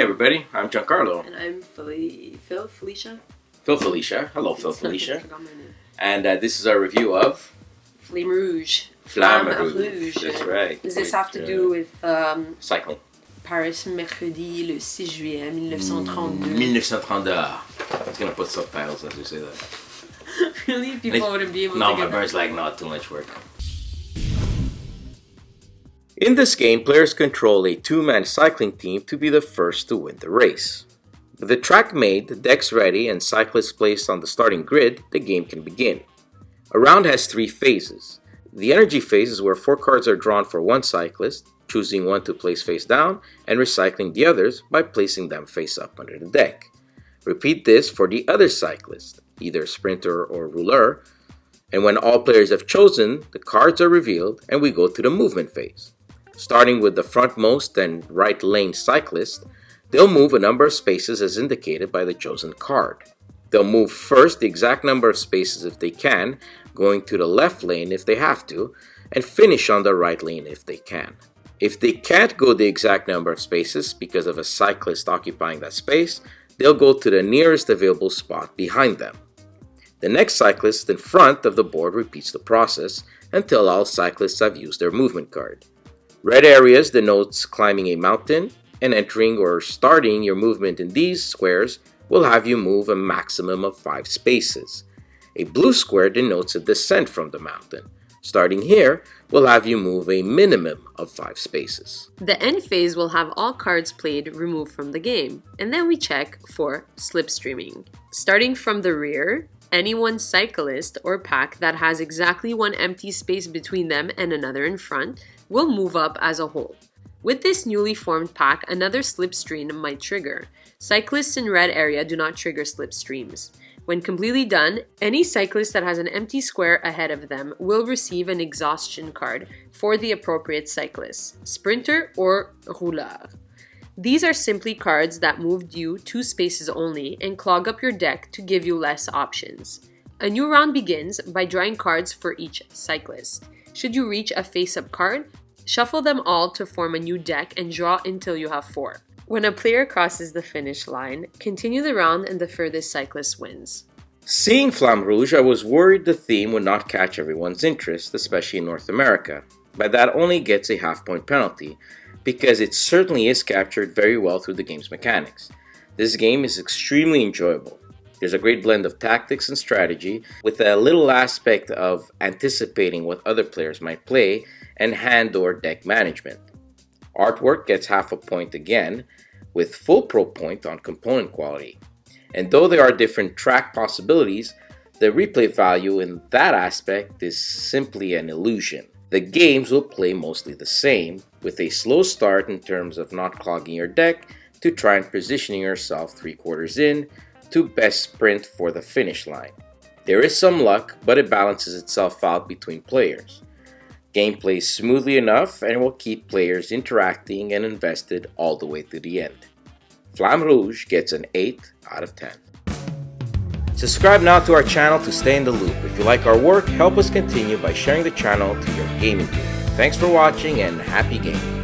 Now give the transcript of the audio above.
everybody, I'm Giancarlo. And I'm Felicia. Phil Felicia. Hello, Phil Felicia. I forgot my name. And this is our review of Flamme Rouge. Flamme Rouge. That's right. Does this have to do with cycling? Paris, mercredi, le 6 juillet 1932. 1932. I was going to put subtitles as you say that. Really? People wouldn't be able to No, get my that. brain's like, not too much work. In this game, players control a two-man cycling team to be the first to win the race. With the track made, decks ready, and cyclists placed on the starting grid, the game can begin. A round has 3 phases. The energy phase is where 4 cards are drawn for one cyclist, choosing one to place face down, and recycling the others by placing them face up under the deck. Repeat this for the other cyclist, either sprinter or rouleur, and when all players have chosen, the cards are revealed and we go to the movement phase. Starting with the frontmost and right lane cyclist, they'll move a number of spaces as indicated by the chosen card. They'll move first the exact number of spaces if they can, going to the left lane if they have to, and finish on the right lane if they can. If they can't go the exact number of spaces because of a cyclist occupying that space, they'll go to the nearest available spot behind them. The next cyclist in front of the board repeats the process until all cyclists have used their movement card. Red areas denotes climbing a mountain, and entering or starting your movement in these squares will have you move a maximum of 5 spaces. A blue square denotes a descent from the mountain. Starting here will have you move a minimum of 5 spaces. The end phase will have all cards played removed from the game, and then we check for slipstreaming. Starting from the rear, any one cyclist or pack that has exactly one empty space between them and another in front will move up as a whole. With this newly formed pack, another slipstream might trigger. Cyclists in red area do not trigger slipstreams. When completely done, any cyclist that has an empty square ahead of them will receive an exhaustion card for the appropriate cyclist, sprinter or rouleur. These are simply cards that moved you 2 spaces only and clog up your deck to give you less options. A new round begins by drawing cards for each cyclist. Should you reach a face-up card, shuffle them all to form a new deck and draw until you have 4. When a player crosses the finish line, continue the round and the furthest cyclist wins. Seeing Flamme Rouge, I was worried the theme would not catch everyone's interest, especially in North America, but that only gets a half-point penalty, because it certainly is captured very well through the game's mechanics. This game is extremely enjoyable. There's a great blend of tactics and strategy, with a little aspect of anticipating what other players might play, and hand or deck management. Artwork gets half a point again, with full pro point on component quality. And though there are different track possibilities, the replay value in that aspect is simply an illusion. The games will play mostly the same, with a slow start in terms of not clogging your deck to try and positioning yourself 3/4 in to best sprint for the finish line. There is some luck, but it balances itself out between players. Game plays smoothly enough and will keep players interacting and invested all the way to the end. Flamme Rouge gets an 8 out of 10. Subscribe now to our channel to stay in the loop. If you like our work, help us continue by sharing the channel to your gaming group. Thanks for watching and happy gaming.